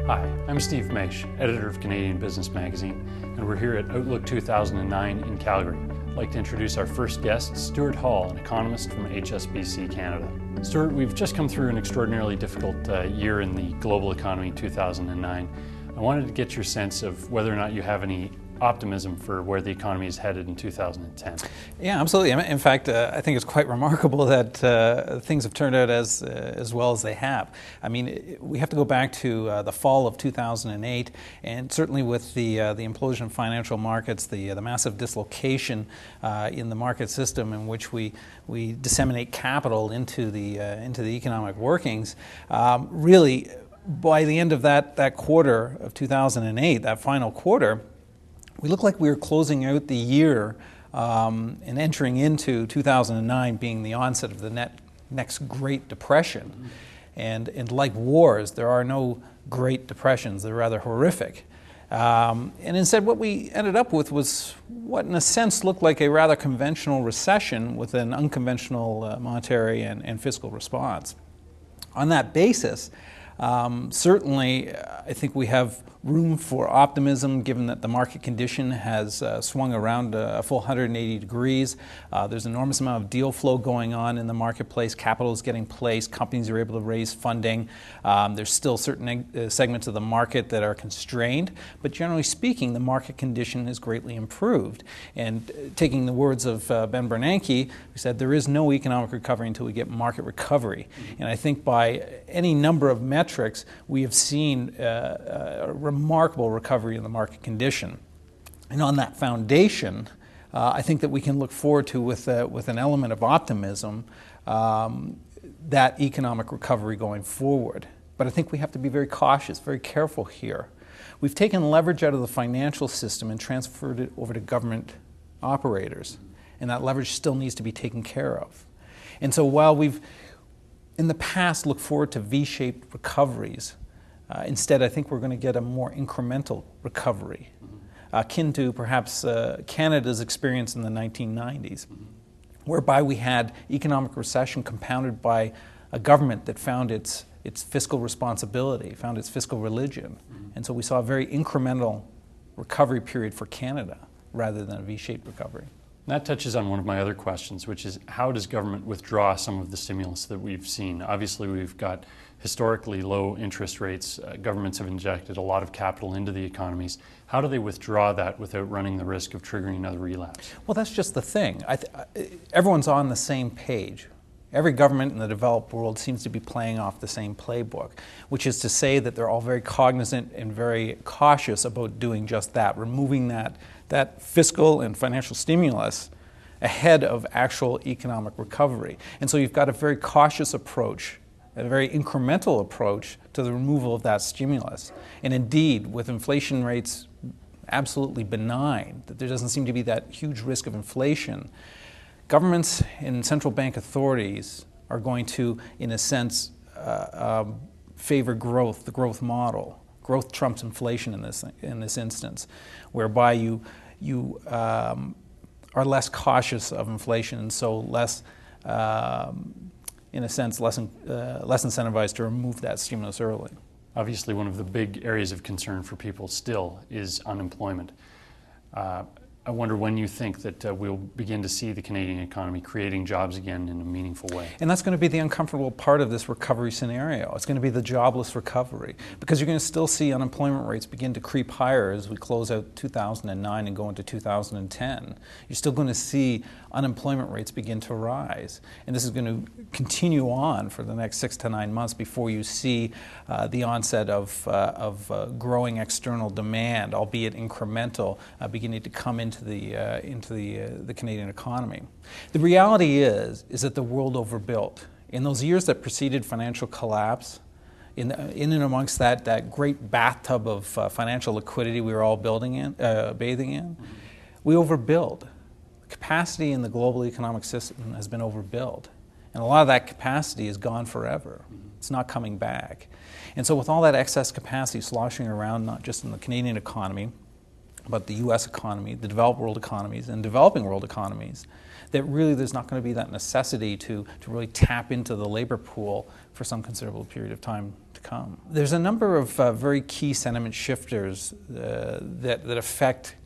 Hi, I'm Steve Maich, editor of Canadian Business Magazine, and we're here at Outlook 2009 in Calgary. I'd like to introduce our first guest, Stewart Hall, an economist from HSBC Canada. Stewart, we've just come through an extraordinarily difficult year in the global economy in 2009. I wanted to get your sense of whether or not you have any optimism for where the economy is headed in 2010. Yeah, absolutely. In fact, I think it's quite remarkable that things have turned out as well as they have. I mean, we have to go back to the fall of 2008, and certainly with the implosion of financial markets, the massive dislocation in the market system in which we disseminate capital into the economic workings. Really, by the end of that quarter of 2008, that final quarter, we looked like we were closing out the year and entering into 2009 being the onset of the next Great Depression. And like wars, there are no Great Depressions. They're rather horrific. And instead what we ended up with was what in a sense looked like a rather conventional recession with an unconventional monetary and fiscal response. On that basis, certainly I think we have room for optimism given that the market condition has swung around a full 180 degrees. There's an enormous amount of deal flow going on in the marketplace. Capital is getting placed. Companies are able to raise funding. There's still certain segments of the market that are constrained, but generally speaking, the market condition is greatly improved. And taking the words of Ben Bernanke, who said there is no economic recovery until we get market recovery. And I think by any number of metrics, we have seen a remarkable recovery in the market condition. And on that foundation, I think that we can look forward to, with an element of optimism, that economic recovery going forward. But I think we have to be very cautious, very careful here. We've taken leverage out of the financial system and transferred it over to government operators, and that leverage still needs to be taken care of. And so while we've in the past looked forward to V-shaped recoveries, instead I think we're going to get a more incremental recovery, akin to perhaps Canada's experience in the 1990s, whereby we had economic recession compounded by a government that found its fiscal responsibility, found its fiscal religion. And so we saw a very incremental recovery period for Canada rather than a V-shaped recovery. That touches on one of my other questions, which is how does government withdraw some of the stimulus that we've seen? Obviously, we've got historically low interest rates. Governments have injected a lot of capital into the economies. How do they withdraw that without running the risk of triggering another relapse? Well, that's just the thing. Everyone's on the same page. Every government in the developed world seems to be playing off the same playbook, which is to say that they're all very cognizant and very cautious about doing just that, removing that fiscal and financial stimulus ahead of actual economic recovery. And so you've got a very cautious approach, a very incremental approach to the removal of that stimulus. And indeed, with inflation rates absolutely benign, that there doesn't seem to be that huge risk of inflation, governments and central bank authorities are going to, in a sense, favor growth, the growth model. Growth trumps inflation in this instance, whereby you are less cautious of inflation and so less, in a sense, less incentivized to remove that stimulus early. Obviously, one of the big areas of concern for people still is unemployment. I wonder when you think that we'll begin to see the Canadian economy creating jobs again in a meaningful way. And that's going to be the uncomfortable part of this recovery scenario. It's going to be the jobless recovery, because you're going to still see unemployment rates begin to creep higher as we close out 2009 and go into 2010. You're still going to see unemployment rates begin to rise. And this is going to continue on for the next 6 to 9 months before you see the onset of growing external demand, albeit incremental, beginning to come into the Canadian economy. The reality is that the world overbuilt. In those years that preceded financial collapse, in and amongst that great bathtub of financial liquidity we were all bathing in, we overbuilt. Capacity in the global economic system has been overbuilt. And a lot of that capacity is gone forever. It's not coming back. And so with all that excess capacity sloshing around, not just in the Canadian economy, but the U.S. economy, the developed world economies, and developing world economies, that really there's not going to be that necessity to really tap into the labor pool for some considerable period of time to come. There's a number of very key sentiment shifters that affect